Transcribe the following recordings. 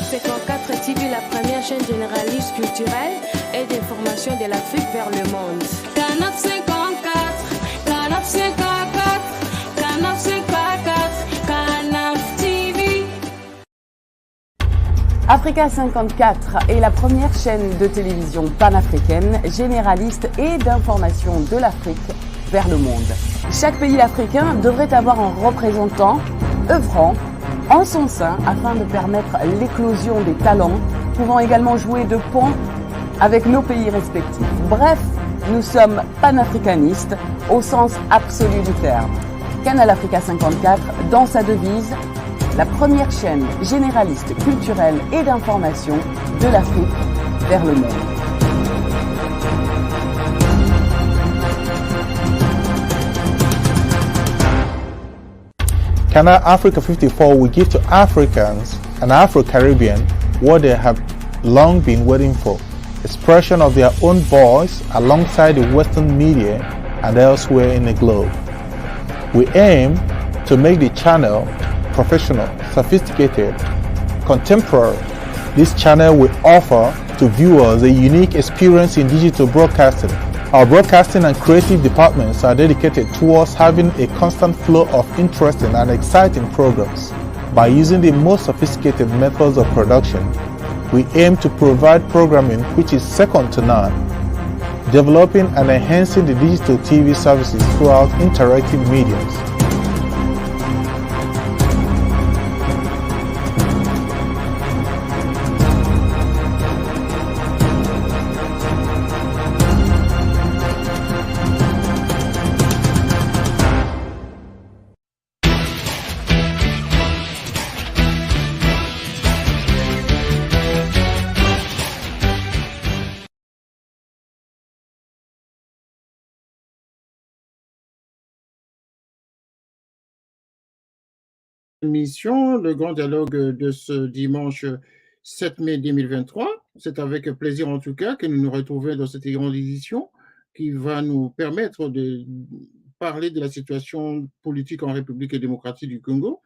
54 TV, la première chaîne généraliste culturelle et d'information de l'Afrique vers le monde. Canap 54, Canap 54, Canap 54, Canap TV. Africa 54 est la première chaîne de télévision panafricaine, généraliste et d'information de l'Afrique vers le monde. Chaque pays africain devrait avoir un représentant œuvrant en son sein afin de permettre l'éclosion des talents, pouvant également jouer de pont avec nos pays respectifs. Bref, nous sommes panafricanistes au sens absolu du terme. Canal Africa 54, dans sa devise, la première chaîne généraliste culturelle et d'information de l'Afrique vers le monde. Canal Africa 54 will give to Africans and Afro-Caribbean what they have long been waiting for, expression of their own voice alongside the Western media and elsewhere in the globe. We aim to make the channel professional, sophisticated, contemporary. This channel will offer to viewers a unique experience in digital broadcasting. Our broadcasting and creative departments are dedicated towards having a constant flow of interesting and exciting programs. By using the most sophisticated methods of production, we aim to provide programming which is second to none, developing and enhancing the digital TV services throughout interactive mediums. Émission, le grand dialogue de ce dimanche 7 mai 2023. C'est avec plaisir en tout cas que nous nous retrouvons dans cette grande édition qui va nous permettre de parler de la situation politique en République démocratique du Congo.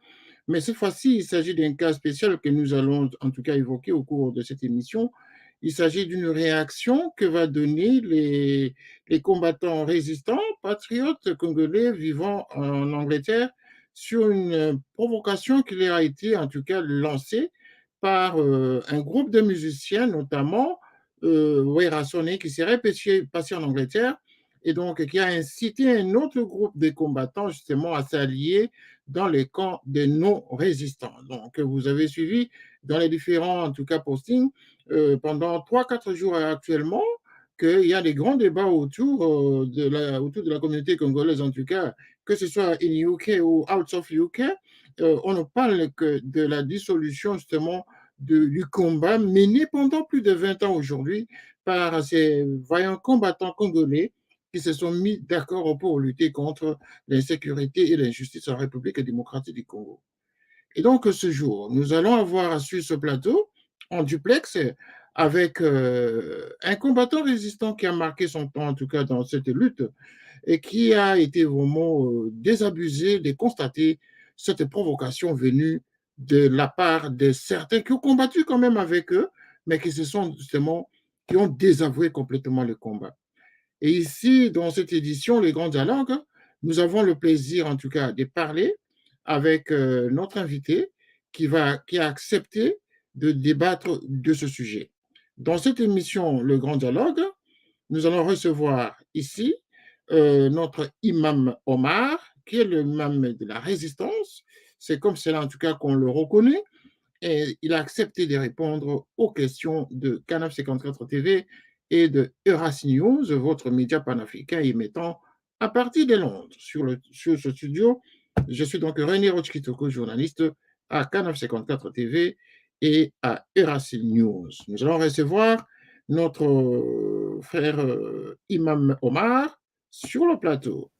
Mais cette fois-ci, il s'agit d'un cas spécial que nous allons en tout cas évoquer au cours de cette émission. Il s'agit d'une réaction que va donner les combattants résistants, patriotes congolais vivant en Angleterre, sur une provocation qui leur a été en tout cas lancée par un groupe de musiciens, notamment Werason, qui serait passé en Angleterre et donc qui a incité un autre groupe de combattants justement à s'allier dans les camps des non-résistants. Donc vous avez suivi dans les différents en tout cas postings pendant 3-4 jours actuellement qu'il y a des grands débats autour de la communauté congolaise en tout cas, que ce soit in UK ou out of UK, on ne parle que de la dissolution justement du combat mené pendant plus de 20 ans aujourd'hui par ces vaillants combattants congolais qui se sont mis d'accord pour lutter contre l'insécurité et l'injustice en République démocratique du Congo. Et donc ce jour, nous allons avoir sur ce plateau, en duplex, avec un combattant résistant qui a marqué son temps, en tout cas dans cette lutte, et qui a été vraiment désabusé de constater cette provocation venue de la part de certains qui ont combattu quand même avec eux, mais qui se sont justement, qui ont désavoué complètement le combat. Et ici, dans cette édition, les grands dialogues, nous avons le plaisir en tout cas de parler avec notre invité qui a accepté de débattre de ce sujet. Dans cette émission, le grand dialogue, nous allons recevoir ici notre imam Omar, qui est le imam de la résistance. C'est comme cela, en tout cas, qu'on le reconnaît. Et il a accepté de répondre aux questions de Canal 54 TV et de Werason News, votre média panafricain émettant à partir de Londres. Sur ce studio, je suis donc René Rochkitoko, journaliste à Canal 54 TV et à Werason News. Nous allons recevoir notre frère Imam Omar sur le plateau.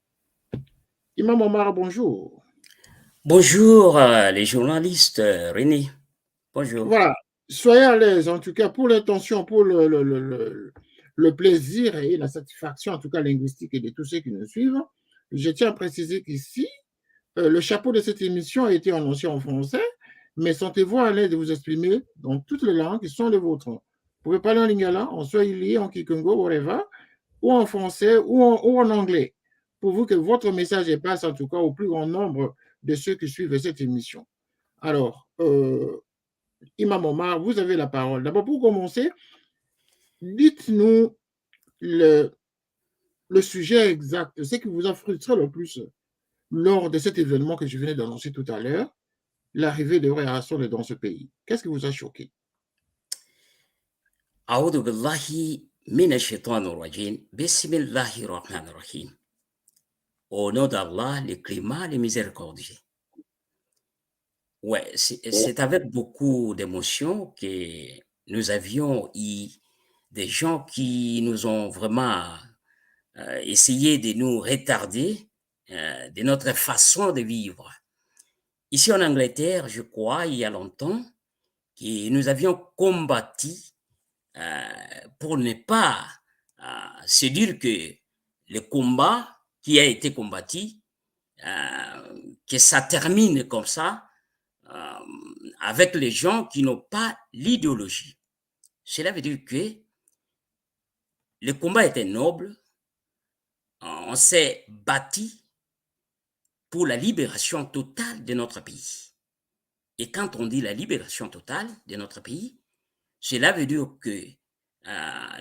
Imam Omar, bonjour. Bonjour les journalistes, René. Bonjour. Voilà, soyez à l'aise, en tout cas pour l'intention, pour le plaisir et la satisfaction, en tout cas linguistique et de tous ceux qui nous suivent. Je tiens à préciser qu'ici, le chapeau de cette émission a été annoncé en français mais sentez-vous à l'aise de vous exprimer dans toutes les langues qui sont les vôtres. Vous pouvez parler en lingala, en swahili, en kikongo, whatever, ou en français ou en anglais, pour vous que votre message passe en tout cas au plus grand nombre de ceux qui suivent cette émission. Alors, Imam Omar, vous avez la parole. D'abord, pour commencer, dites-nous le sujet exact, ce qui vous a frustré le plus lors de cet événement que je venais d'annoncer tout à l'heure, l'arrivée de Werason dans ce pays. Qu'est-ce qui vous a choqué? أعوذ بالله من الشيطان الرجيم بسم الله الرحمن الرحيم. Au nom d'Allah, le clément, le miséricordieux. Ouais, c'est avec beaucoup d'émotion que nous avions eu des gens qui nous ont vraiment essayé de nous retarder de notre façon de vivre. Ici en Angleterre, je crois, il y a longtemps, que nous avions combattu pour ne pas se dire que le combat qui a été combattu, que ça termine comme ça, avec les gens qui n'ont pas l'idéologie. Cela veut dire que le combat était noble, on s'est battu pour la libération totale de notre pays. Et quand on dit la libération totale de notre pays, cela veut dire que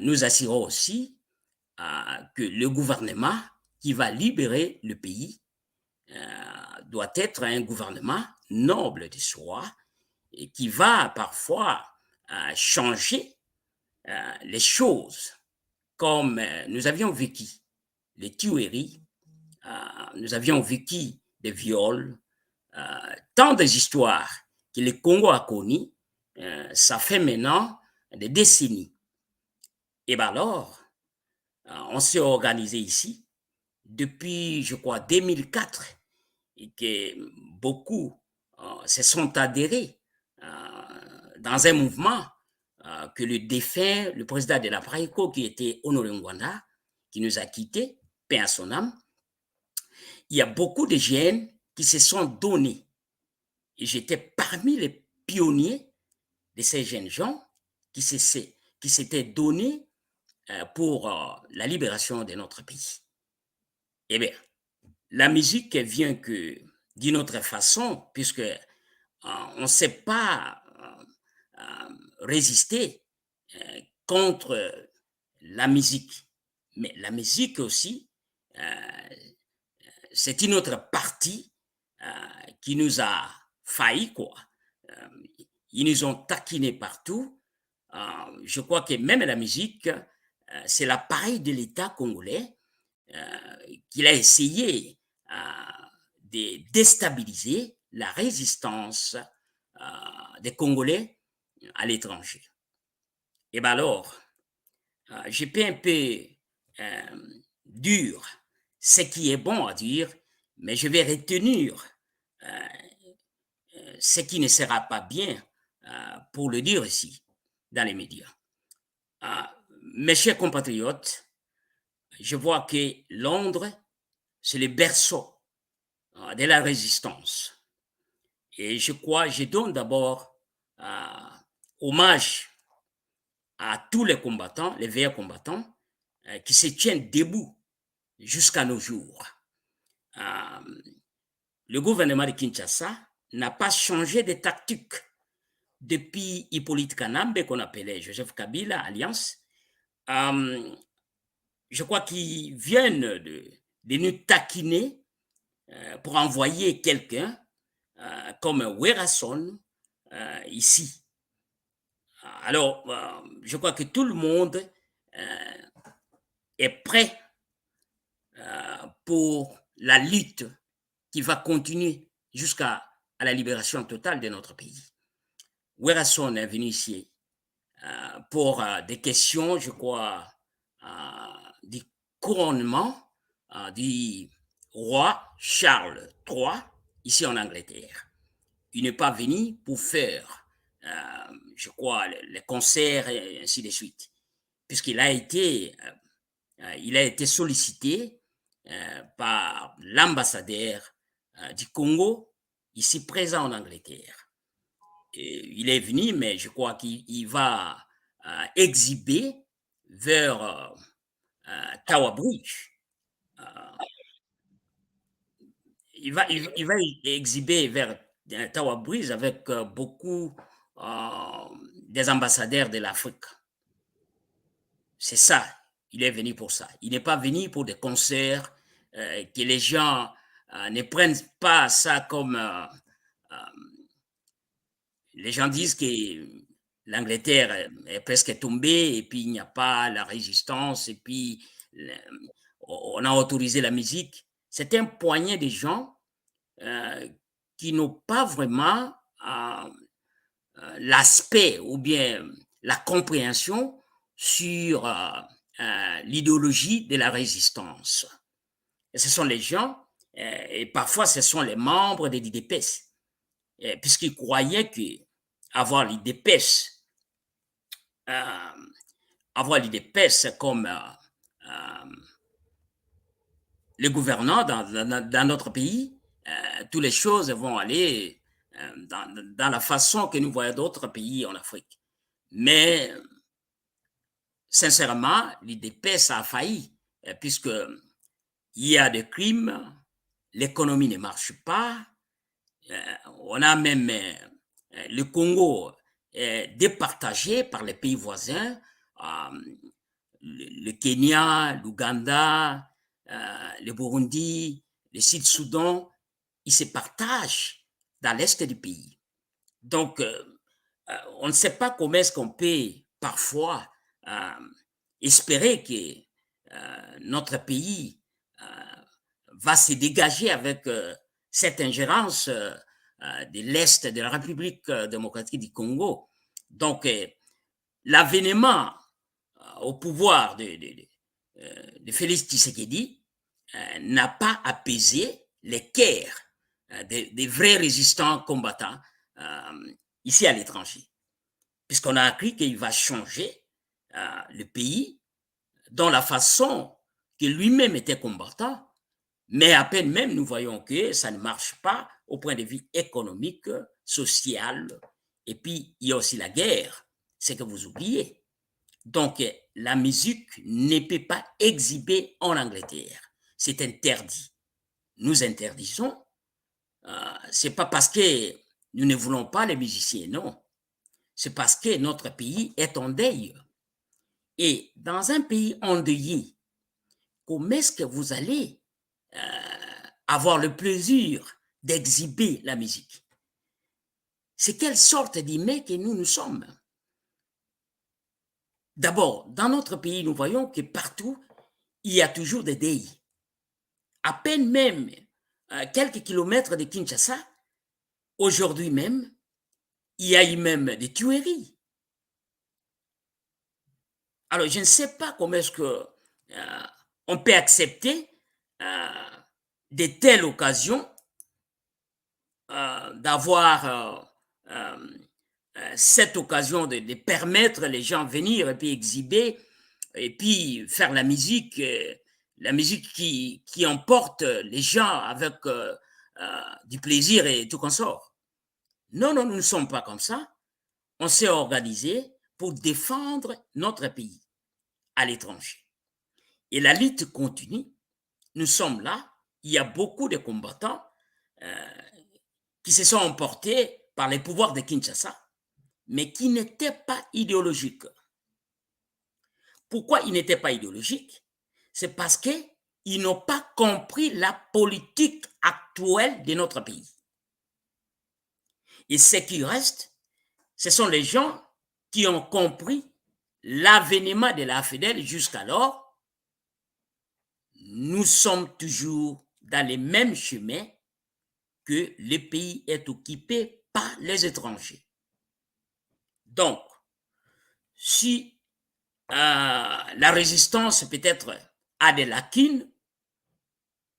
nous assurons aussi que le gouvernement qui va libérer le pays doit être un gouvernement noble de soi et qui va parfois changer les choses comme nous avions vécu les tueries, nous avions vécu des viols, tant des histoires que le Congo a connues, ça fait maintenant des décennies. Et bien alors, on s'est organisé ici depuis, je crois, 2004 et que beaucoup se sont adhérés dans un mouvement que le défunt, le président de la PRISE, qui était Honoré Ngwanda, qui nous a quittés, paix à son âme. Il y a beaucoup de jeunes qui se sont donnés. Et j'étais parmi les pionniers de ces jeunes gens qui s'étaient donnés pour la libération de notre pays. Eh bien, la musique vient que d'une autre façon, puisque on ne sait pas résister contre la musique. Mais la musique aussi, c'est une autre partie qui nous a failli, quoi. Ils nous ont taquinés partout. Je crois que même la musique, c'est l'appareil de l'État congolais qu'il a essayé de déstabiliser la résistance des Congolais à l'étranger. Et bien alors, je peux un peu dur ce qui est bon à dire, mais je vais retenir ce qui ne sera pas bien pour le dire ici, dans les médias. Mes chers compatriotes, je vois que Londres, c'est le berceau de la résistance. Et je donne d'abord hommage à tous les combattants, les vieils combattants, qui se tiennent debout jusqu'à nos jours. Le gouvernement de Kinshasa n'a pas changé de tactique depuis Hippolyte Kanambe, qu'on appelait Joseph Kabila, Alliance. Je crois qu'ils viennent de nous taquiner pour envoyer quelqu'un comme Werason ici. Alors, je crois que tout le monde est prêt pour la lutte qui va continuer jusqu'à la libération totale de notre pays. Werason est venu ici pour des questions, je crois, du couronnement du roi Charles III, ici en Angleterre. Il n'est pas venu pour faire, je crois, les concerts et ainsi de suite, puisqu'il a été sollicité par l'ambassadeur du Congo, ici présent en Angleterre. il est venu, mais je crois qu'il va exhiber vers Tower Bridge. Il va exhiber vers Tower Bridge avec beaucoup des ambassadeurs de l'Afrique. C'est ça, il est venu pour ça. Il n'est pas venu pour des concerts, que les gens ne prennent pas ça comme... les gens disent que l'Angleterre est presque tombée et puis il n'y a pas la résistance et puis on a autorisé la musique. C'est un poignet de gens qui n'ont pas vraiment l'aspect ou bien la compréhension sur l'idéologie de la résistance. Et ce sont les gens, et parfois ce sont les membres des DDPS, puisqu'ils croyaient que avoir l'IDPS comme le gouvernant dans notre pays, toutes les choses vont aller dans la façon que nous voyons d'autres pays en Afrique. Mais sincèrement, l'IDPS a failli, puisque il y a des crimes, l'économie ne marche pas, on a même le Congo départagé par les pays voisins, le Kenya, l'Ouganda, le Burundi, le Sud-Soudan, ils se partagent dans l'est du pays. Donc, on ne sait pas comment est-ce qu'on peut parfois espérer que notre pays va se dégager avec cette ingérence de l'Est de la République démocratique du Congo. Donc, l'avènement au pouvoir de Félix Tshisekedi n'a pas apaisé les cœurs des vrais résistants combattants ici à l'étranger, puisqu'on a appris qu'il va changer le pays dans la façon que lui-même était combattant, mais à peine même nous voyons que ça ne marche pas au point de vue économique, social, et puis il y a aussi la guerre, c'est que vous oubliez. Donc la musique ne peut pas exhiber en Angleterre, c'est interdit. Nous interdisons, c'est pas parce que nous ne voulons pas les musiciens, non. C'est parce que notre pays est en deuil. Et dans un pays endeuillé, comment est-ce que vous allez avoir le plaisir d'exhiber la musique? C'est quelle sorte d'humains que nous sommes? D'abord, dans notre pays, nous voyons que partout, il y a toujours des deuils. À peine même quelques kilomètres de Kinshasa, aujourd'hui même, il y a eu même des tueries. Alors, je ne sais pas comment est-ce que on peut accepter de telles occasions d'avoir cette occasion de permettre les gens venir et puis exhiber et puis faire la musique qui emporte les gens avec du plaisir et tout consort. Non, non, nous ne sommes pas comme ça. On s'est organisé pour défendre notre pays à l'étranger. Et la lutte continue. Nous sommes là. Il y a beaucoup de combattants qui se sont emportés par les pouvoirs de Kinshasa, mais qui n'étaient pas idéologiques. Pourquoi ils n'étaient pas idéologiques? C'est parce qu'ils n'ont pas compris la politique actuelle de notre pays. Et ce qui reste, ce sont les gens qui ont compris l'avènement de la FEDEL jusqu'alors. Nous sommes toujours dans les mêmes chemins que le pays est occupé par les étrangers. Donc, si la résistance peut-être a des lacunes,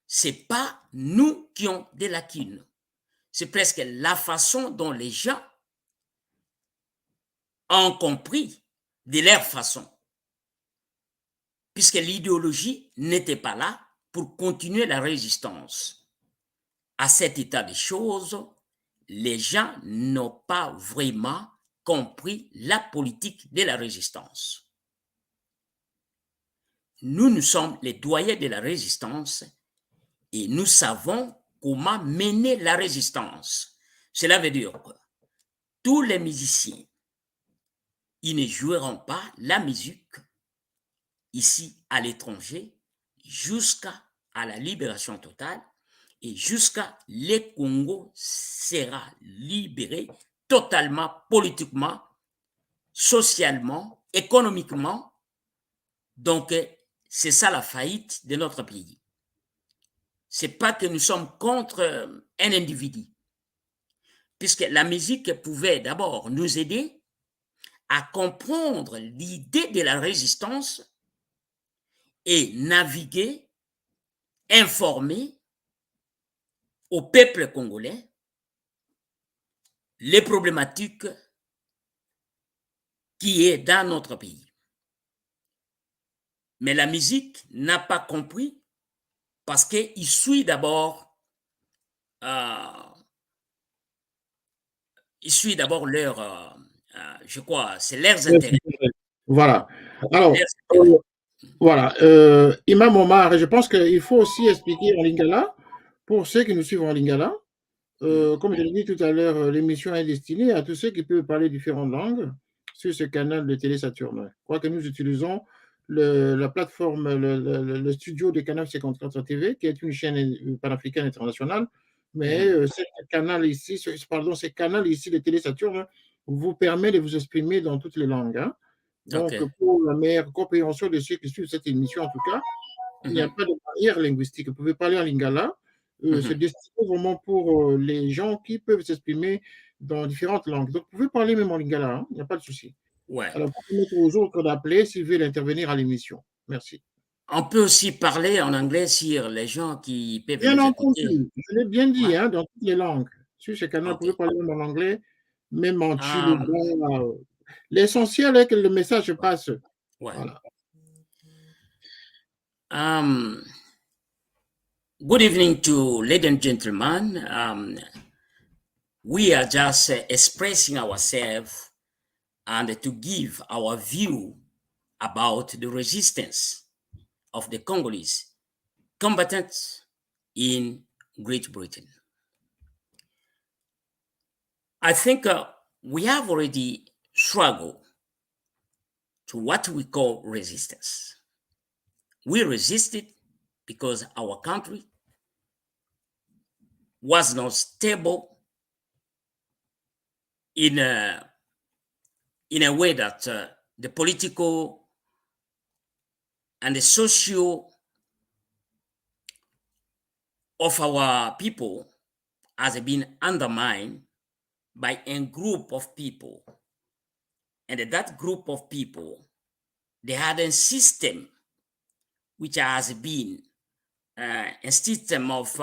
ce n'est pas nous qui avons des lacunes. C'est presque la façon dont les gens ont compris de leur façon. Puisque l'idéologie n'était pas là pour continuer la résistance. À cet état de choses, les gens n'ont pas vraiment compris la politique de la résistance. Nous sommes les doyens de la résistance et nous savons comment mener la résistance. Cela veut dire que tous les musiciens, ils ne joueront pas la musique ici à l'étranger jusqu'à la libération totale et jusqu'à le Congo sera libéré totalement, politiquement, socialement, économiquement. Donc, c'est ça la faillite de notre pays. Ce n'est pas que nous sommes contre un individu, puisque la musique pouvait d'abord nous aider à comprendre l'idée de la résistance et naviguer, informer au peuple congolais les problématiques qui est dans notre pays. Mais la musique n'a pas compris parce qu'il suit d'abord leur, je crois, c'est leurs intérêts. Voilà. Alors, voilà. Imam Omar, je pense qu'il faut aussi expliquer en lingala, pour ceux qui nous suivent en lingala, comme je l'ai dit tout à l'heure, l'émission est destinée à tous ceux qui peuvent parler différentes langues sur ce canal de Télé Saturne. Je crois que nous utilisons la plateforme, le studio de Canal 54 TV, qui est une chaîne panafricaine internationale, mais ce canal ici de Télé Saturne vous permet de vous exprimer dans toutes les langues. Hein. Donc, pour la meilleure compréhension de ceux qui suivent cette émission, en tout cas, il n'y a pas de barrière linguistique. Vous pouvez parler en lingala. C'est destiné vraiment pour les gens qui peuvent s'exprimer dans différentes langues. Donc, vous pouvez parler même en lingala, hein, il n'y a pas de souci. Ouais. Alors, pour permettre aux autres d'appeler s'ils veulent intervenir à l'émission. Merci. On peut aussi parler en anglais sur les gens qui peuvent bien nous entendu, écouter. Je l'ai bien dit, hein, dans toutes les langues. Sur ce canal, vous pouvez parler même en anglais, même en tchiluba. L'essentiel est que le message passe. Ouais. Voilà. Good evening to ladies and gentlemen. We are just expressing ourselves and to give our view about the resistance of the Congolese combatants in Great Britain. I think we have already struggled to what we call resistance. We resisted because our country was not stable in a way that the political and the social of our people has been undermined by a group of people. And that group of people, they had a system which has been a system of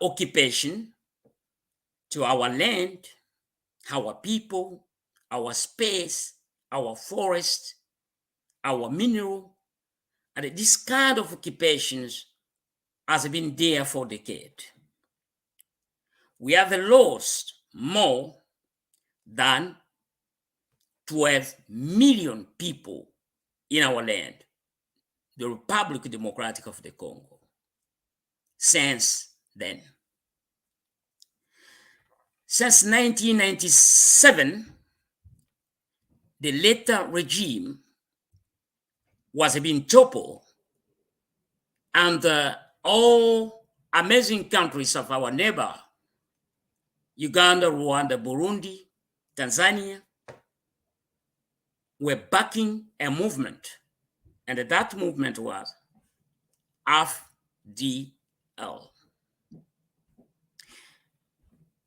occupation to our land, our people, our space, our forest, our mineral, and this kind of occupations has been there for decades. We have lost more than 12 million people in our land, the Republic Democratic of the Congo, since then. Since 1997, the later regime was being toppled, and all amazing countries of our neighbor, Uganda, Rwanda, Burundi, Tanzania, were backing a movement, and that movement was FDL.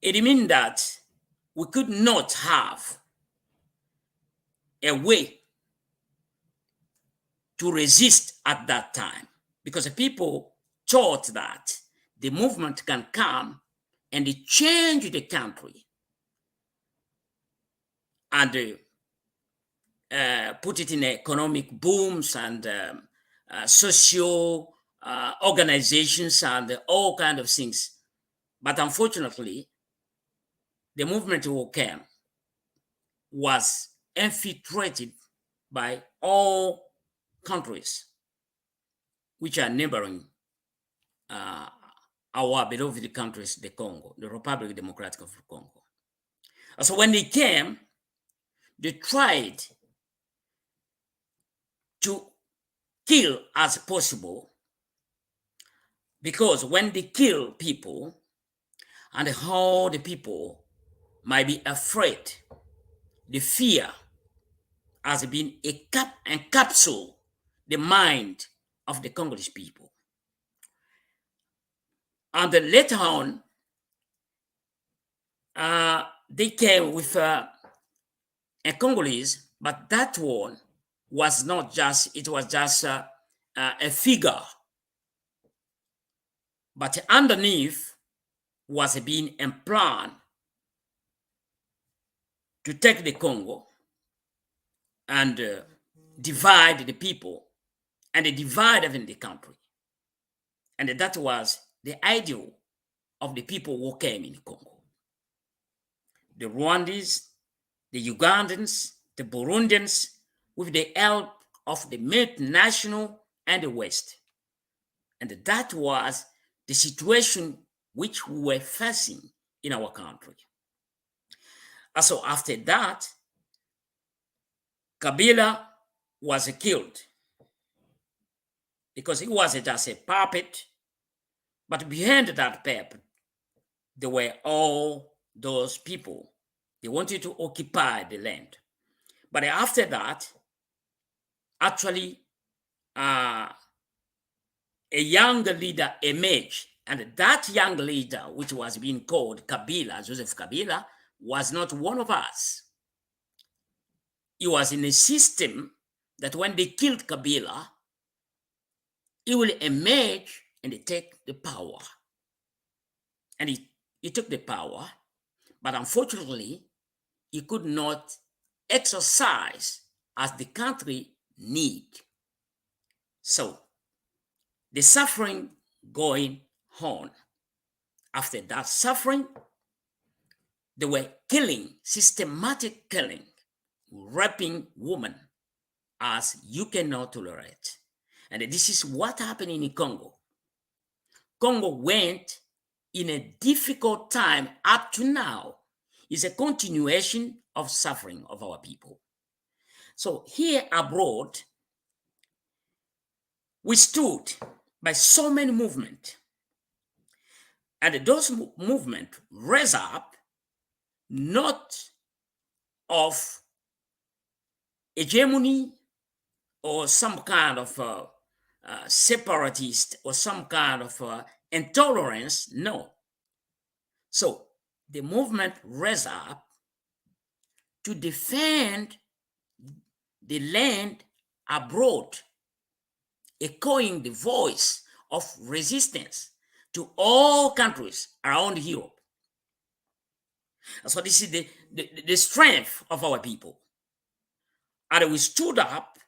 It means that we could not have a way to resist at that time because the people thought that the movement can come and change the country and put it in economic booms and social organizations and all kinds of things. But unfortunately, the movement who came was infiltrated by all countries which are neighboring our beloved countries, the Congo, the Republic Democratic of Congo. So when they came, they tried to kill as possible, because when they kill people, and how the people might be afraid, the fear has been encapsulated the mind of the Congolese people. And then later on, they came with a Congolese, but that one was not just, it was just a figure. But underneath was being implanted to take the Congo and divide the people and divide even the country. And that was the ideal of the people who came in Congo. The Rwandans, the Ugandans, the Burundians, with the help of the multinational and the West. And that was the situation which we were facing in our country. So after that, Kabila was killed because he was just a puppet, but behind that puppet, there were all those people. They wanted to occupy the land. But after that, actually, a young leader emerged, and that young leader, which was being called Kabila, Joseph Kabila, was not one of us. He was in a system that when they killed Kabila, he will emerge and take the power. And he took the power, but unfortunately, he could not exercise as the country need. So the suffering going on. After that suffering, they were killing, systematic killing, raping women as you cannot tolerate. And this is what happened in Congo. Congo went in a difficult time up to now. It's a continuation of suffering of our people. So here abroad, we stood by so many movements. And those movements raise up not of hegemony or some kind of separatist or some kind of intolerance, no. So the movement raised up to defend the land abroad, echoing the voice of resistance to all countries around Europe. So this is the strength of our people. And we stood up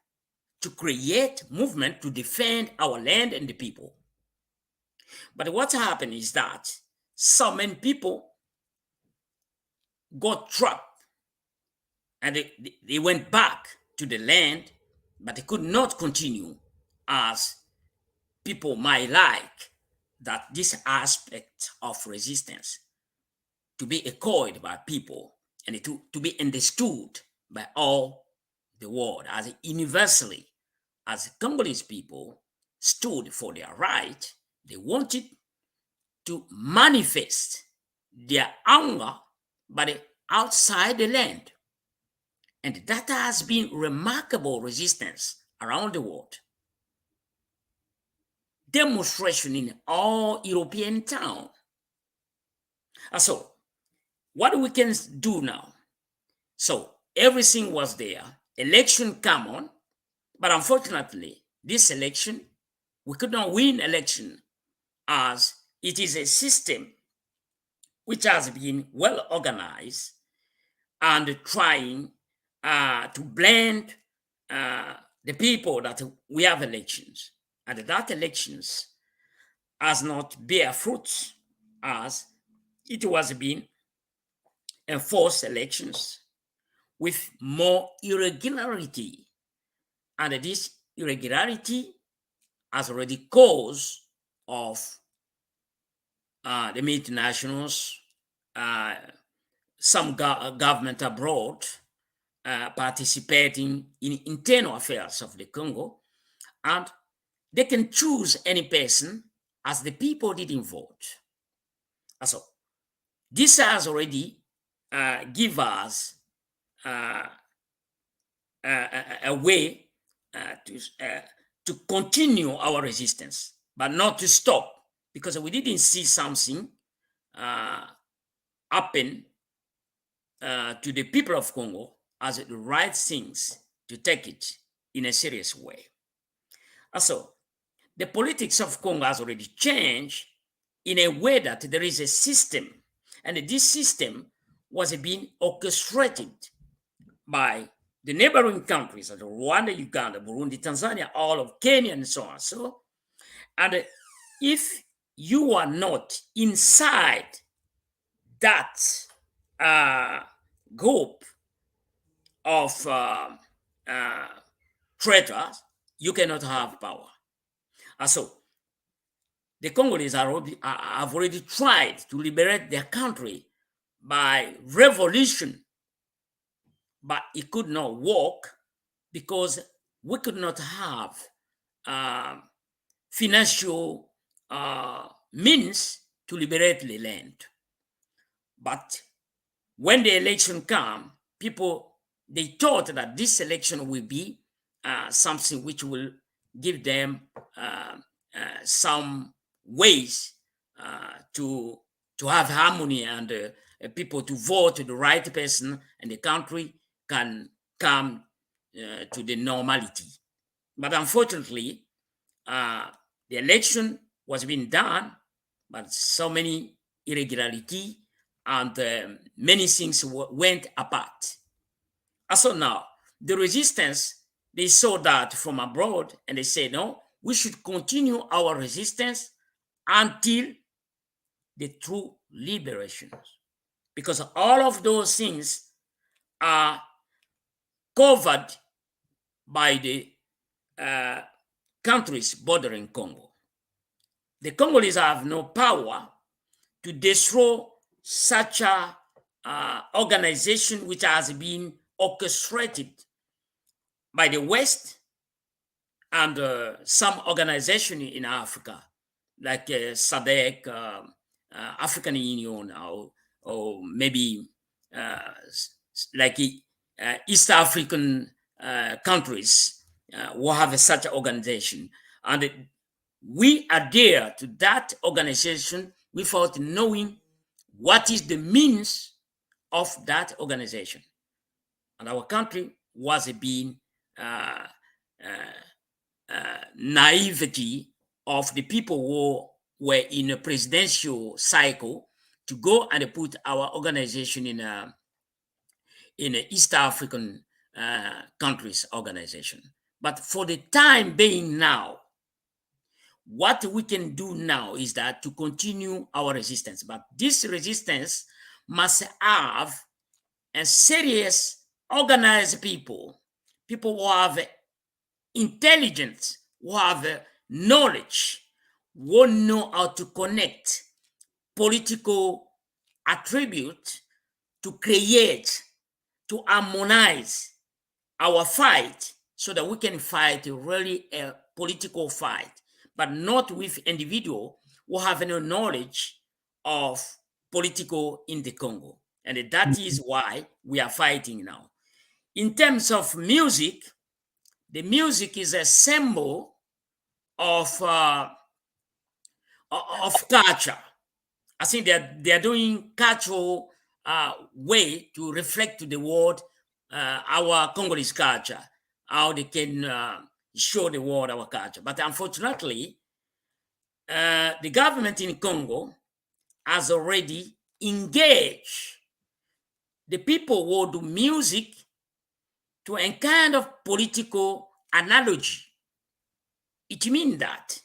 to create movement to defend our land and the people. But what happened is that so many people got trapped and they went back to the land, but they could not continue as people might like that this aspect of resistance to be echoed by people and to be understood by all the world as universally as Congolese people stood for their right. They wanted to manifest their anger, but outside the land. And that has been remarkable resistance around the world. Demonstration in all European towns. So, what we can do now? So, everything was there. Election come on, but unfortunately, this election, we could not win election as it is a system which has been well organized and trying to blend the people that we have elections. And that elections has not bear fruits as it was been enforce elections with more irregularity. And this irregularity has already caused of the multinationals, some government abroad participating in internal affairs of the Congo, and they can choose any person as the people didn't vote. So this has already give us a way to continue our resistance, but not to stop, because we didn't see something happen to the people of Congo as the right things to take it in a serious way. Also, the politics of Congo has already changed in a way that there is a system, and this system was being orchestrated by the neighboring countries, like Rwanda, Uganda, Burundi, Tanzania, all of Kenya, and so on. So, and if you are not inside that group of traitors, you cannot have power. So the Congolese have already tried to liberate their country by revolution, but it could not work because we could not have financial means to liberate the land. But when the election came, people, they thought that this election will be something which will give them some ways to have harmony and people to vote to the right person, and the country can come to the normality. But unfortunately, the election was being done, but so many irregularity and many things went apart. So now, the resistance, they saw that from abroad, and they said, no, we should continue our resistance until the true liberation. Because all of those things are covered by the countries bordering Congo. The Congolese have no power to destroy such a organization which has been orchestrated by the West and some organization in Africa, like SADC, African Union, or maybe like East African countries who have such an organization. And we adhere to that organization without knowing what is the means of that organization. And our country was being naivety of the people who were in a presidential cycle to go and put our organization in a East African countries organization. But for the time being now, what we can do now is that to continue our resistance. But this resistance must have a serious, organized people who have intelligence, who have knowledge, who know how to connect political attribute to create, to harmonize our fight so that we can fight really a political fight, but not with individual who have no knowledge of political in the Congo. And that is why we are fighting now. In terms of music, the music is a symbol of culture. I think they are doing cultural way to reflect to the world our Congolese culture, how they can show the world our culture. But unfortunately, the government in Congo has already engaged the people who do music to a kind of political analogy. It means that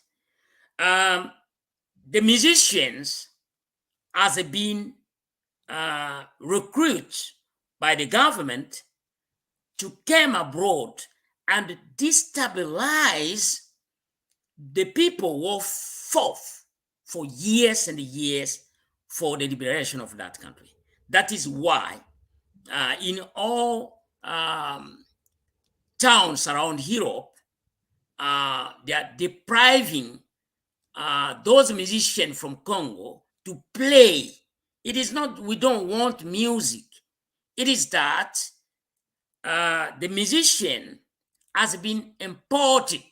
the musicians has been recruited by the government to come abroad and destabilize the people who fought for years and years for the liberation of that country. That is why in all towns around Europe, they are depriving those musicians from Congo to play. It is not we don't want music. It is that the musician has been imported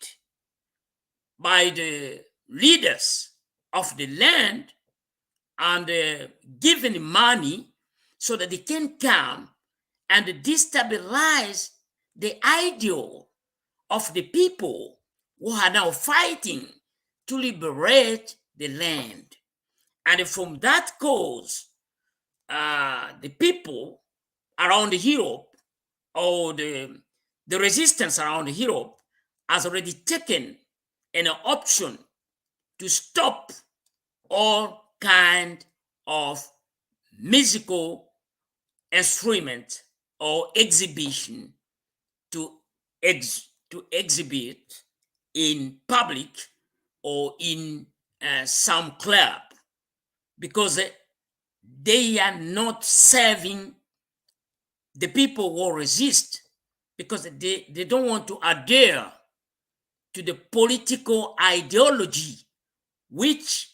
by the leaders of the land and given money so that they can come and destabilize the ideal of the people who are now fighting to liberate the land. And from that cause, the people around Europe, or the resistance around Europe, has already taken an option to stop all kind of musical instrument or exhibition to exhibit in public or in some club, because they are not serving the people who resist, because they don't want to adhere to the political ideology which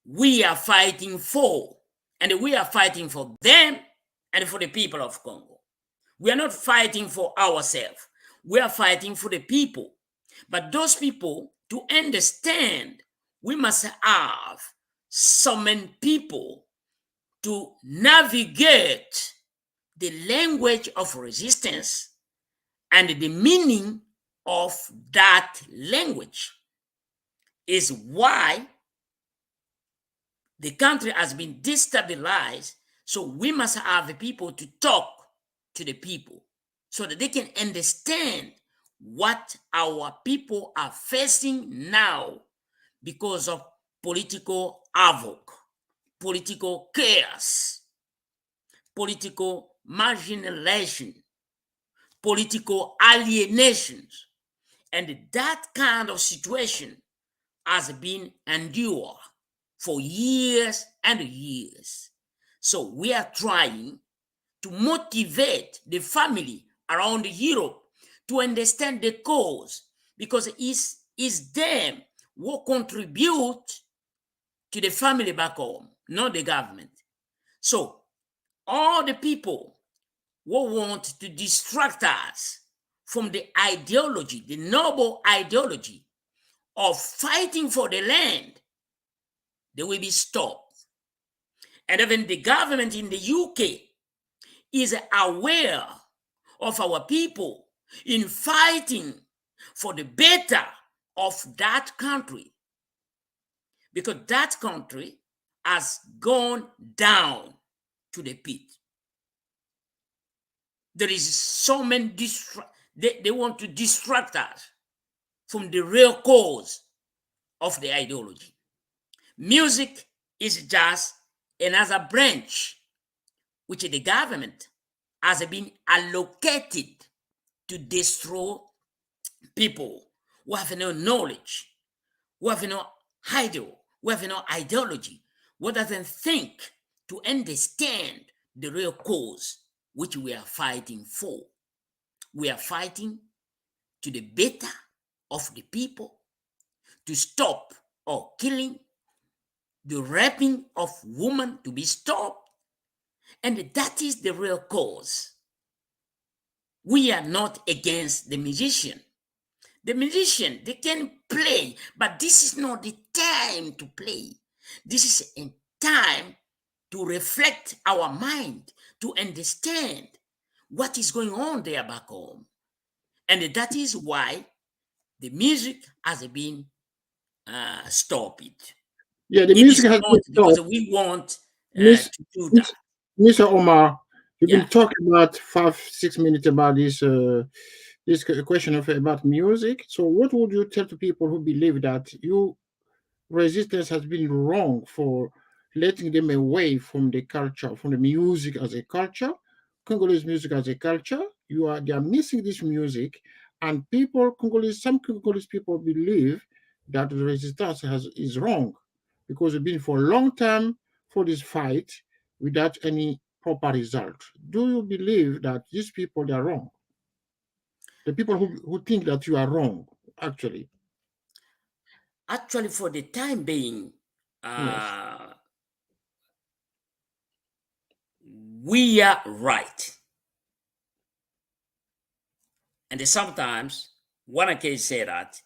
we are fighting for, and we are fighting for them and for the people of Congo. We are not fighting for ourselves. We are fighting for the people. But those people, to understand, we must have some people to navigate the language of resistance and the meaning of that language. Is why the country has been destabilized. So we must have the people to talk to the people so that they can understand what our people are facing now because of political havoc, political chaos, political marginalization, political alienations. And that kind of situation has been endured for years and years. So we are trying to motivate the family around Europe to understand the cause, because it's them who contribute to the family back home, not the government. So all the people who want to distract us from the ideology, the noble ideology of fighting for the land, they will be stopped. And even the government in the UK is aware of our people in fighting for the better of that country, because that country has gone down to the pit. There is so many they want to distract us from the real cause of the ideology. Music is just another branch which the government has been allocated to destroy people who have no knowledge, who have no ideal, who have no ideology, who doesn't think to understand the real cause which we are fighting for. We are fighting to the better of the people, to stop or killing, the raping of women to be stopped. And that is the real cause. We are not against the musician. The musician, they can play, but this is not the time to play. This is a time to reflect our mind, to understand what is going on there back home. And that is why the music has been stopped. Yeah, the music has been because stopped. we want to do that. Mr. Omar, you've Yeah. been talking about 5-6 minutes about this this question about music. So what would you tell to people who believe that resistance has been wrong for letting them away from the culture, from the music as a culture, Congolese music as a culture. They are missing this music, and some Congolese people believe that the resistance is wrong because we've been for a long time for this fight without any proper result. Do you believe that these people they are wrong? The people who think that you are wrong, actually. Actually, for the time being, Yes. we are right. And sometimes one can say that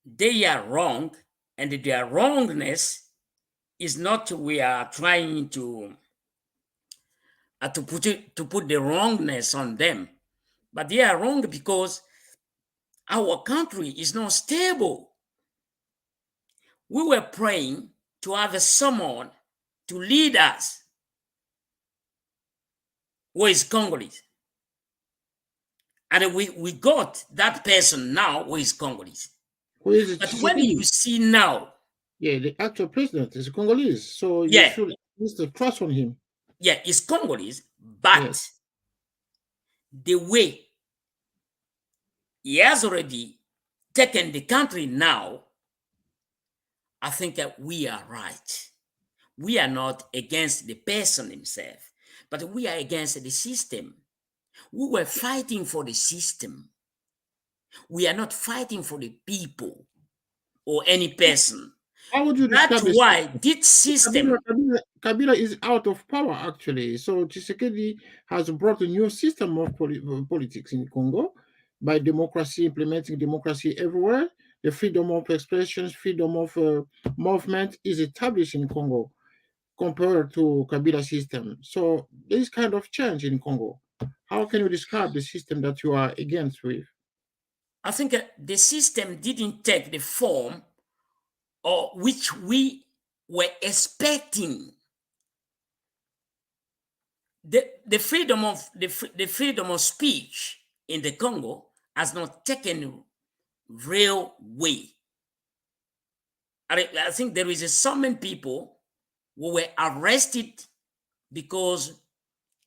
they are wrong, and their wrongness is not we are trying to put the wrongness on them, but they are wrong because our country is not stable. We were praying to have someone to lead us who is Congolese. And we got that person now who is Congolese. Who is it? But when you see now, yeah, the actual president is Congolese, so you yeah, should use the trust on him. Yeah, it's Congolese, but Yes. the way he has already taken the country now, I think that we are right. We are not against the person himself, but we are against the system. We were fighting for the system. We are not fighting for the people or any person. How would you That's describe why this system. Kabila is out of power, actually. So Tshisekedi has brought a new system of politics in Congo by implementing democracy everywhere. The freedom of expression, freedom of movement is established in Congo compared to Kabila system. So there is kind of change in Congo. How can you describe the system that you are against with? I think the system didn't take the form or which we were expecting. The freedom of speech in the Congo has not taken real way. I think there is so many people who were arrested because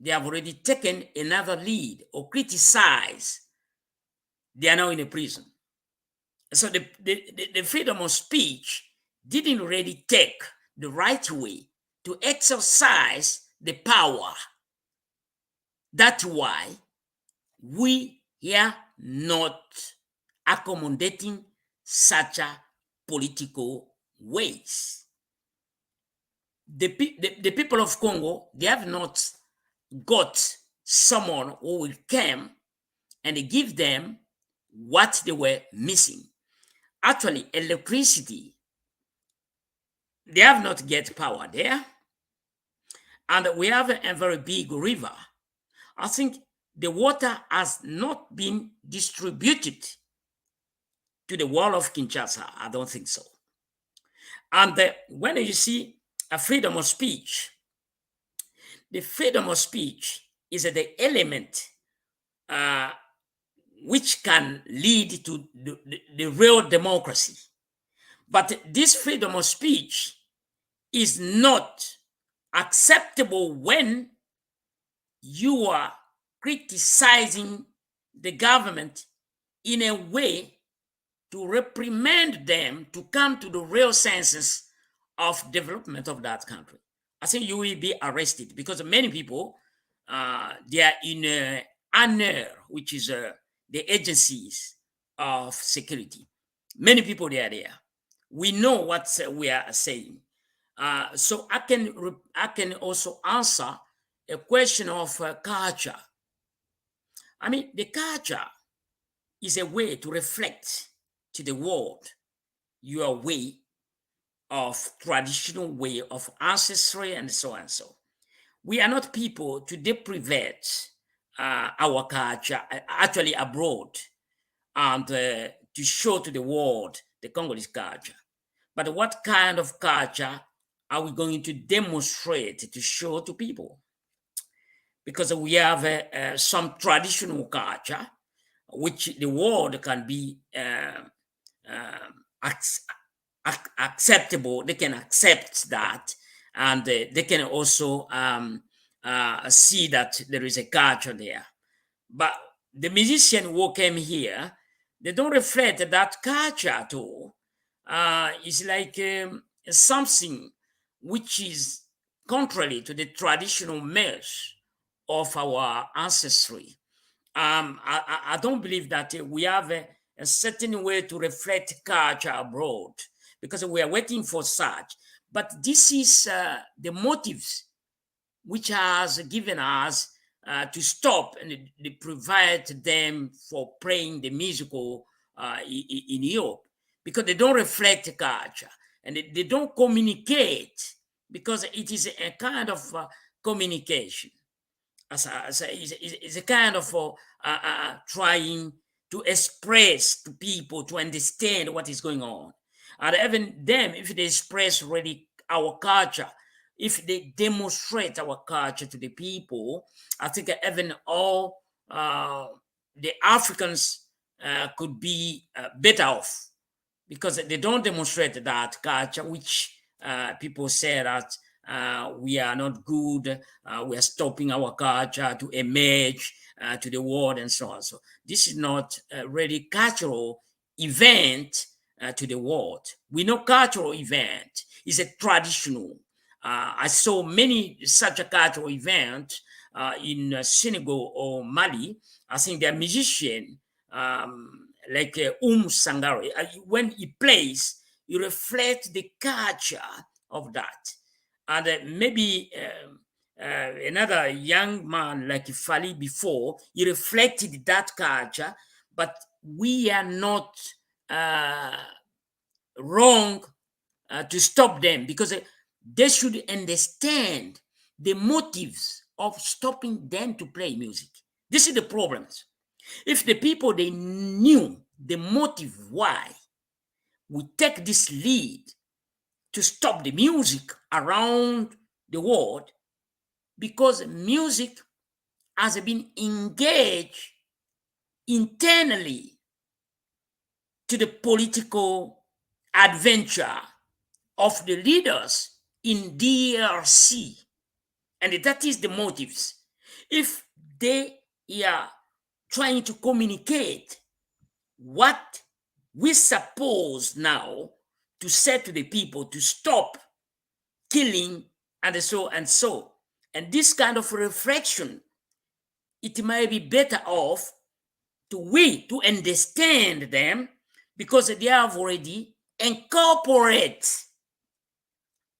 they have already taken another lead or criticized. They are now in a prison. So the freedom of speech didn't really take the right way to exercise the power. That's why we are not accommodating such a political ways. The people of Congo, they have not got someone who will come and give them what they were missing. Actually, electricity, they have not get power there. And we have a very big river. I think the water has not been distributed to the wall of Kinshasa. I don't think so. And when you see a freedom of speech, the freedom of speech is the element which can lead to the real democracy. But this freedom of speech is not acceptable when you are criticizing the government in a way to reprimand them to come to the real senses of development of that country. I think you will be arrested because many people, they are in ANER, which is the agencies of security. Many people, they are there. We know what we are saying. So I can also answer a question of culture. I mean, the culture is a way to reflect to the world your way of traditional way of ancestry and so on. So we are not people to deprivate our culture actually abroad and to show to the world the Congolese culture. But what kind of culture are we going to demonstrate to show to people? Because we have some traditional culture which the world can be acceptable, they can accept that, and they can also see that there is a culture there. But the musician who came here, they don't reflect that culture at all. It's like something which is contrary to the traditional mesh of our ancestry. I don't believe that we have a certain way to reflect culture abroad, because we are waiting for such. But this is the motives which has given us to stop and they provide them for playing the musical in Europe, because they don't reflect culture and they don't communicate, because it is a kind of communication. It's a kind of trying to express to people to understand what is going on. And even them, if they express really our culture, if they demonstrate our culture to the people, I think even all the Africans could be better off, because they don't demonstrate that culture, which people say that we are not good, we are stopping our culture to emerge to the world and so on. So this is not a really cultural event to the world. We know cultural event is a traditional. I saw many such a cultural event in Senegal or Mali. I think they're musician like Sangare. When he plays, he reflects the culture of that. And maybe another young man like Fali before, he reflected that culture, but we are not wrong to stop them, because they should understand the motives of stopping them to play music. This is the problem. If the people, they knew the motive why we take this lead to stop the music around the world, because music has been engaged internally to the political adventure of the leaders in DRC, and that is the motives. If they are trying to communicate what we suppose now to say to the people to stop killing and so and so, and this kind of reflection, it might be better off to understand them, because they have already incorporated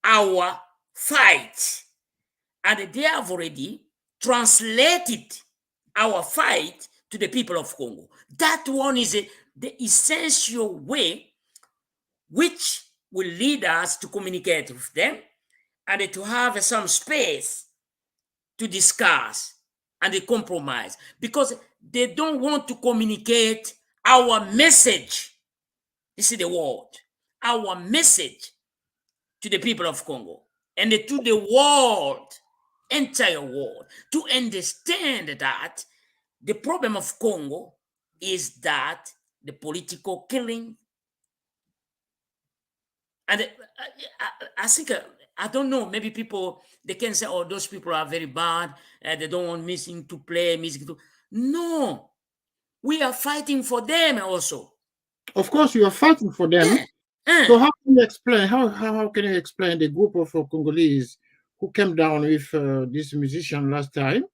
our fight, and they have already translated our fight to the people of Congo. That one is the essential way which will lead us to communicate with them and to have some space to discuss and compromise, because they don't want to communicate our message. This is the word, our message to the people of Congo and to the world, entire world, to understand that the problem of Congo is that the political killing. And I think, I don't know, maybe people, they can say, oh, those people are very bad, they don't want music to play, music to... No, we are fighting for them also. Of course, you are fighting for them. Yeah. So how can you explain, how can you explain the group of Congolese who came down with this musician last time,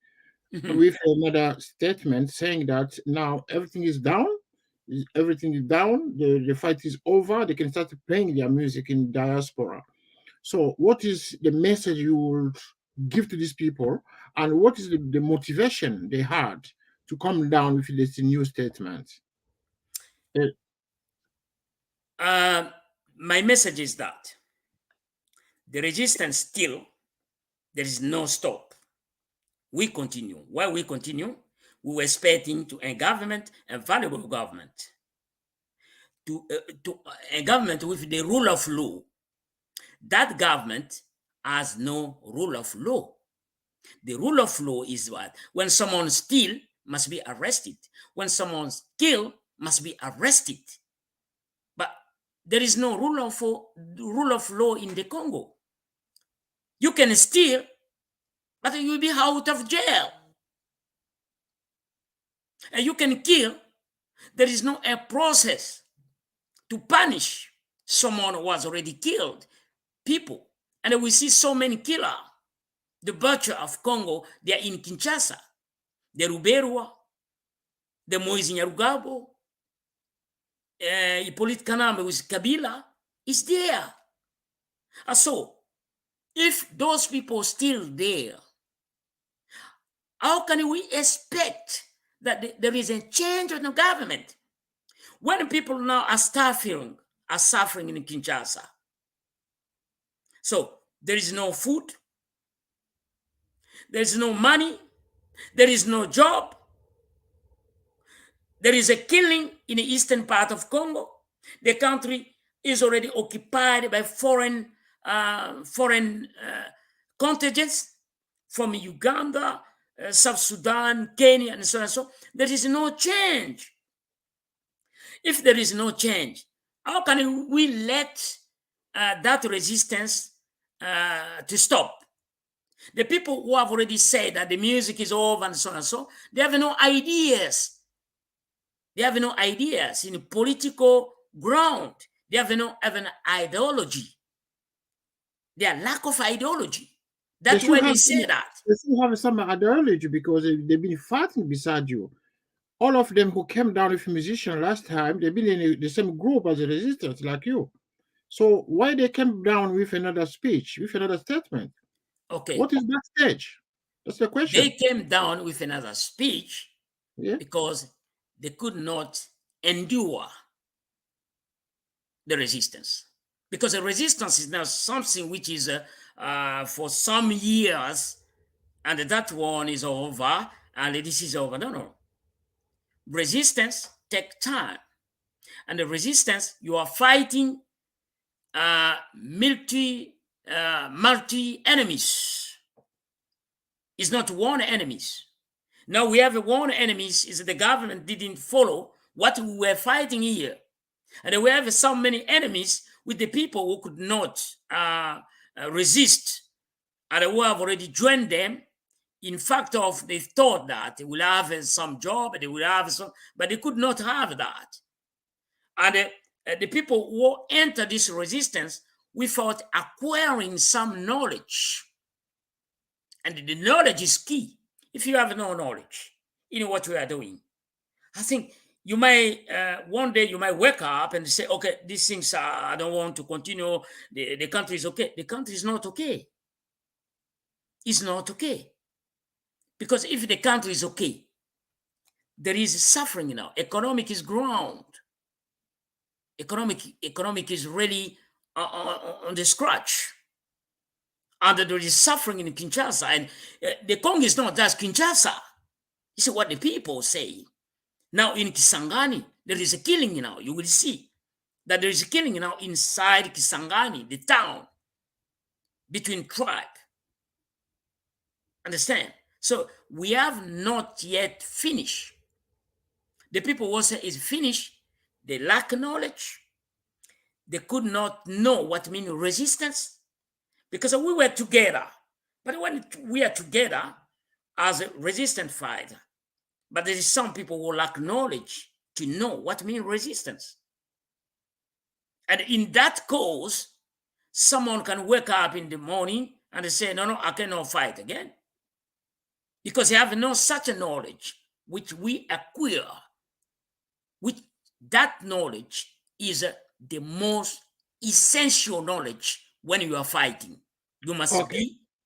with another statement saying that now everything is down, the fight is over, they can start playing their music in diaspora. So what is the message you will give to these people, and what is the motivation they had to come down with this new statement? My message is that the resistance still, there is no stop. We continue. Why we continue? We were expecting to a government, a valuable government, to a government with the rule of law. That government has no rule of law. The rule of law is what? When someone steals, must be arrested. When someone's killed, must be arrested. But there is no rule of law in the Congo. You can steal, but you will be out of jail. And you can kill. There is no a process to punish someone who has already killed people. And we see so many killers. The butcher of Congo, they are in Kinshasa. The Ruberwa, the Moise Nyarugabo, Hippolyte Kanambe with Kabila is there. And so, if those people still there, how can we expect that there is a change in the government when people now are suffering in Kinshasa? So there is no food, there is no money, there is no job, there is a killing in the eastern part of Congo. The country is already occupied by foreign contingents from Uganda, South Sudan, Kenya, and so on and so on. There is no change. If there is no change, how can we let that resistance to stop? The people who have already said that the music is over and so on and so, they have no ideas. They have no ideas in political ground. They have no an ideology. Their lack of ideology. That's why they say that. They still have some ideology because they've been fighting beside you. All of them who came down with musicians last time, they've been in the same group as the resistance, like you. So why they came down with another speech, with another statement? Okay. What is that stage? That's the question. They came down with another speech because they could not endure the resistance. Because the resistance is now something which is for some years, and that one is over, and this is over. No. Resistance takes time. And the resistance, you are fighting multi enemies. It's not one enemies. Now we have one enemies is that the government didn't follow what we were fighting here. And we have so many enemies with the people who could not resist and who have already joined them. In fact, they thought that they will have some job, they will have some, but they could not have that. And the people who entered this resistance without acquiring some knowledge. And the knowledge is key. If you have no knowledge in what we are doing, I think you may, one day you might wake up and say, okay, these things, I don't want to continue. The country is okay. The country is not okay. It's not okay. Because if the country is okay, there is suffering now. Economic is ground. Economic is really on the scratch. And there is suffering in Kinshasa. And the Congo is not just Kinshasa. This is what the people say. Now in Kisangani, there is a killing now. You will see that there is a killing now inside Kisangani, the town, between tribe. Understand? So we have not yet finished. The people who say it's finished, they lack knowledge. They could not know what means resistance because we were together. But when we are together as a resistant fighter, but there is some people who lack knowledge to know what means resistance. And in that cause, someone can wake up in the morning and they say, no, I cannot fight again. Because they have no such a knowledge which we acquire. Which that knowledge is the most essential knowledge when you are fighting. You must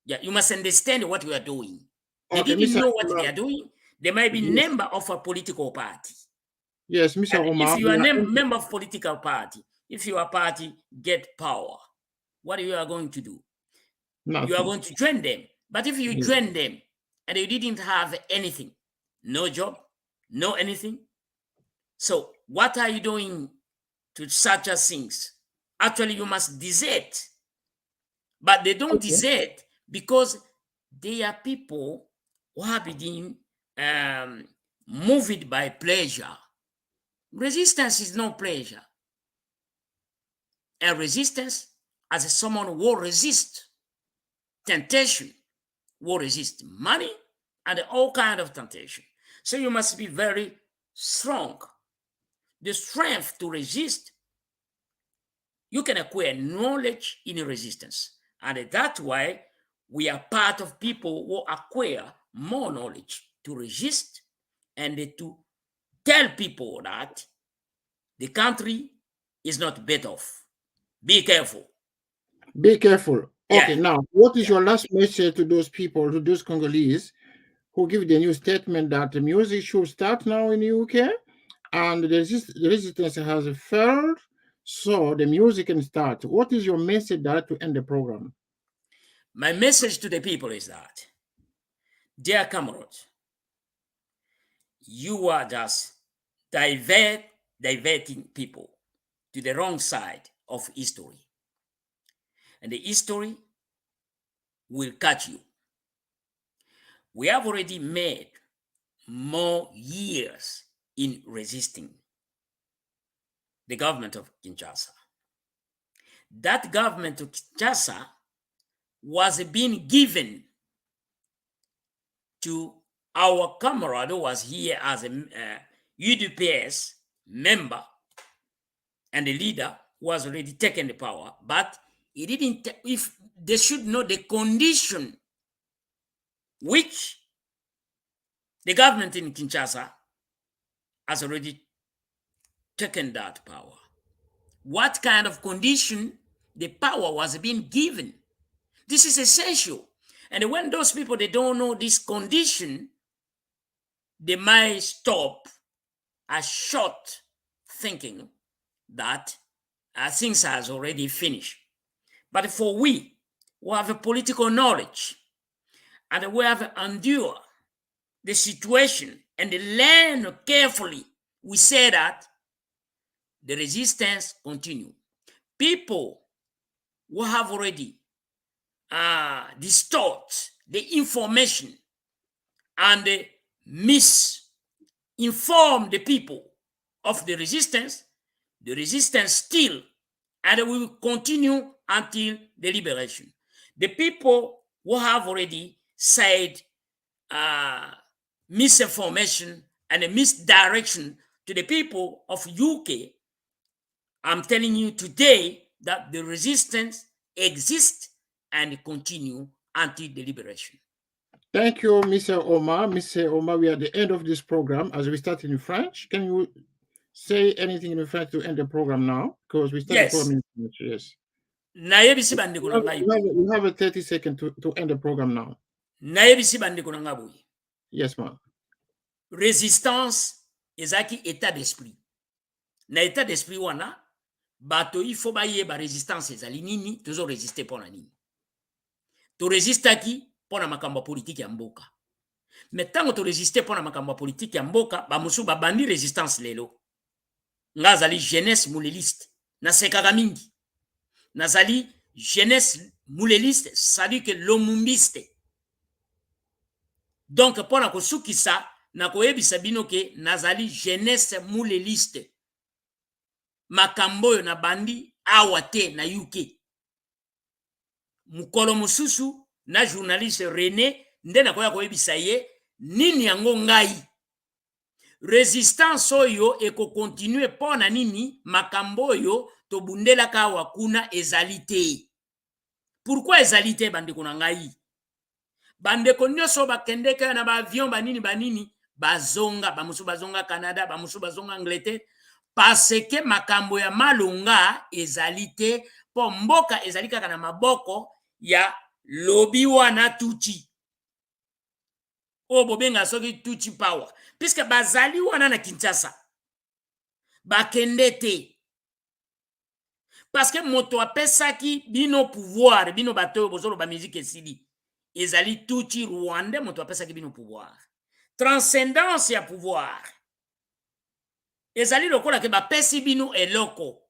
you must understand what you are doing. They didn't know what they are doing. They might be member of a political party. Yes, Mr. Omar. If you are a member of political party, if your party get power, what you are going to do? Nothing. You are going to join them. But if you join them and you didn't have anything, no job, no anything, so what are you doing to such as things? Actually, you must desert. But they don't desert because they are people who have been moved by pleasure. Resistance is no pleasure. and resistance as someone who will resist temptation, will resist money, and all kind of temptation. So you must be very strong. The strength to resist, you can acquire knowledge in resistance. And that's why we are part of people who acquire more knowledge to resist and to tell people that the country is not better off. Be careful. Be careful. Okay, Yeah. now, what is your last message to those people, to those Congolese who give the new statement that the music should start now in the UK and the resistance has failed, so the music can start? What is your message there to end the program? My message to the people is that, dear comrades, you are just diverting people to the wrong side of history. And the history will catch you. We have already made more years in resisting the government of Kinshasa. That government of Kinshasa was being given to our comrade who was here as a UDPS member and the leader was already taken the power, but he didn't. If they should know the condition which the government in Kinshasa has already taken that power. What kind of condition the power was being given? This is essential. And when those people, they don't know this condition, they might stop a short thinking that things has already finished. But for we who have a political knowledge and we have endured the situation and learn carefully, we say that the resistance continue. People who have already distort the information and misinform the people of the resistance still, and we will continue until the liberation. The people who have already said misinformation and a misdirection to the people of UK, I'm telling you today that the resistance exists and continue until the liberation. Thank you, Mr. Omar. Mr. Omar, we are at the end of this program as we start in French. Can you say anything in French to end the program now? Because we start the program in French. Yes. You have a 30 seconds to end the program now. Yes, ma'am. Résistance ezaki état d'esprit. Na état d'esprit wana bato il faut bayeba résistance ezali nini, tozo résister pona nini. To résistaki pona makambo politique ya mboka. Mais tango to résister pona makambo politique ya mboka, ba musu ba bandi résistance lelo. Ngazali jeunesse mouléliste na sekaka mingi. Nazali jeunesse mouléliste, sadi que lomumbiste. Donc pona ko sukisa na koyebisa bino ke nazali jeunesse mouléliste. Makambo na bandi awate na UK. Mukolo mususu na journaliste René nde na koya koyebisa ye nini yango ngai. Resistance oyo eko continue pona nini makambo oyo to bundela ka wakuna ezalite. Pourquoi ezalite bandeko na ngai? Bandeko nyoso bakendeka na ba avion banini bazonga, bamusu bazonga Canada, bamusu bazonga Angleterre, parce que makambo ya malunga ezalite po mboka ezalika kana maboko ya lobi wana tuchi. O bobenga soki tuchi power. Puisque bazali wana na Kinshasa. Bakendete. Parce que moto apesaki bino pouvoir, bino bato bozolo ba musique esili. Ezali tuchi Rwanda, moto apesaki bino pouvoir. Transcendance ya pouvoir. Ezali lokola ke bapesi bino eloko.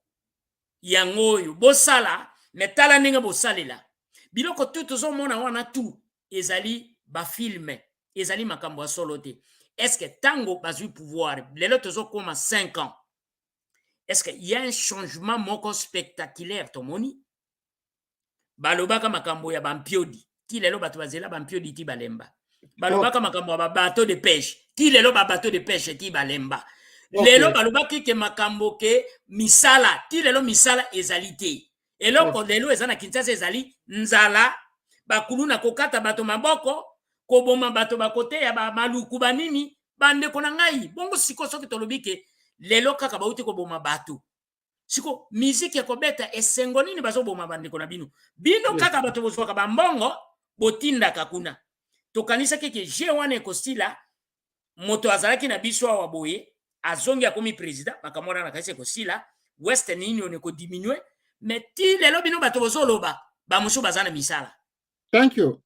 Yangoyo bosala, metala ninga bosalela. Biloko tout mona wana tout. Ezali ba filme. Ezali makambo ya solo te. Est-ce que tango bazui pouvoir, lelo tozo koma 5 ans. est-ce qu'il y a un changement moko spectaculaire tomoni? Balobaka makambo ya bampiodi. Ti lelo bato bazela bampiodi ti balemba. Balobaka makambo ya bateau de pêche. Ti lelo bateau de pêche ti balemba. Lelo balobaki ke makambo ke misala. Ti lelo misala ezali te. Eloko lelo ezana Kinshasa ezali nzala. Bakulu na kokata bato maboko. Koboma bato bakote ya maluku banini. Bande kona ngai. Bongo siko soki tolobi ke lelo kaka bauti koboma bato. Siko musique ya kobeta esengo nini bazo boma bandeko na bino bino kaka bato bozwaka bambongo botinda kakuna tokanisa keke je wana ekosila moto azalaki na biso awa boye azongi akomi president makamona na kasi ekosila Western Union eko diminuer mais ti lelo bino bato bozoloba bamusu bazana misala. Thank you,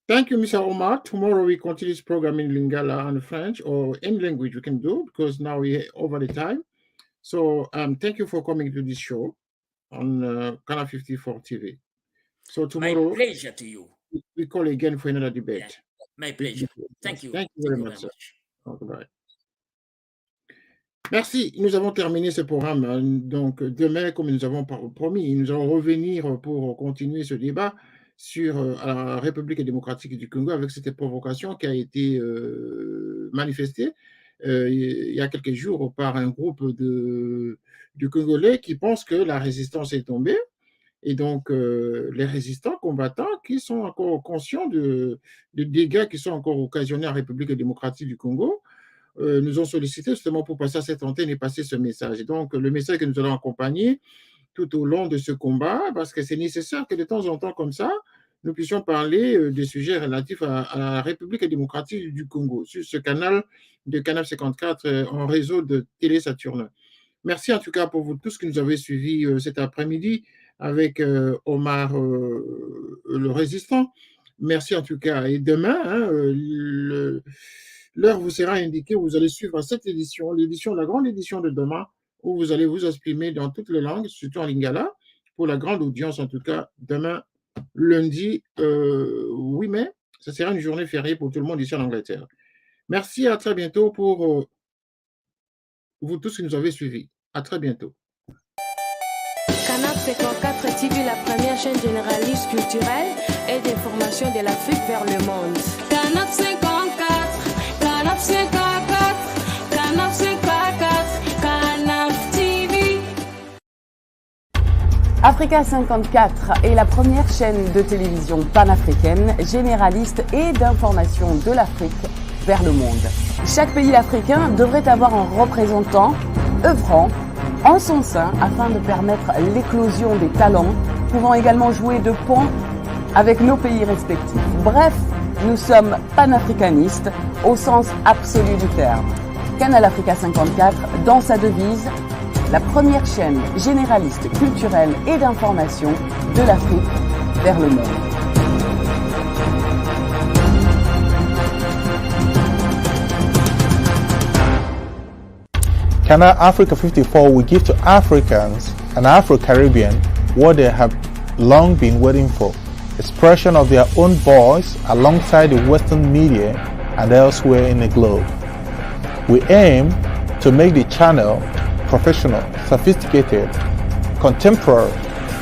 Mr. Omar. Tomorrow we continue this program in Lingala and French or any language we can do because now we're over the time. So thank you for coming to this show on Canal 54 TV. So tomorrow, my pleasure to you. We call again for another debate. Yeah, my pleasure. Thank you. Thank you very much. Okay, merci. Nous avons terminé ce programme. Donc demain, comme nous avons promis, nous allons revenir pour continuer ce débat sur la République démocratique du Congo avec cette provocation qui a été manifestée il y a quelques jours par un groupe de Congolais qui pensent que la résistance est tombée. Et donc, les résistants combattants qui sont encore conscients de dégâts qui sont encore occasionnés à la République démocratique du Congo nous ont sollicité justement pour passer à cette antenne et passer ce message. Et donc, le message que nous allons accompagner tout au long de ce combat, parce que c'est nécessaire que de temps en temps comme ça, nous puissions parler des sujets relatifs à la République démocratique du Congo sur ce canal de Canal 54 en réseau de Télé Saturne. Merci en tout cas pour vous tous qui nous avez suivis cet après-midi avec Omar le résistant. Merci en tout cas. Et demain, l'heure vous sera indiquée, vous allez suivre cette édition, la grande édition de demain, où vous allez vous exprimer dans toutes les langues, surtout en lingala, pour la grande audience en tout cas, demain, lundi 8 mai. Ce sera une journée fériée pour tout le monde ici en Angleterre. Merci, à très bientôt pour vous tous qui nous avez suivis. À très bientôt. Canal 54 TV, la première chaîne généraliste culturelle et d'information de l'Afrique vers le monde. Canal 54, Canal 54, Canal 54, Canal TV. Africa 54 est la première chaîne de télévision panafricaine, généraliste et d'information de l'Afrique vers le monde. Chaque pays africain devrait avoir un représentant œuvrant en son sein afin de permettre l'éclosion des talents, pouvant également jouer de pont avec nos pays respectifs. Bref, nous sommes panafricanistes au sens absolu du terme. Canal Africa 54, dans sa devise, la première chaîne généraliste culturelle et d'information de l'Afrique vers le monde. Canal Africa 54 will give to Africans and Afro-Caribbean what they have long been waiting for, expression of their own voice alongside the Western media and elsewhere in the globe. We aim to make the channel professional, sophisticated, contemporary.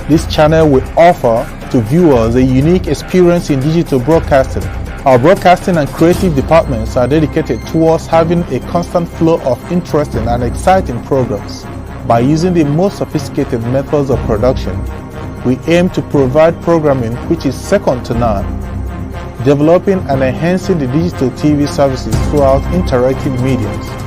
This channel will offer to viewers a unique experience in digital broadcasting. Our broadcasting and creative departments are dedicated towards having a constant flow of interesting and exciting programs. By using the most sophisticated methods of production, we aim to provide programming which is second to none, developing and enhancing the digital TV services throughout interactive mediums.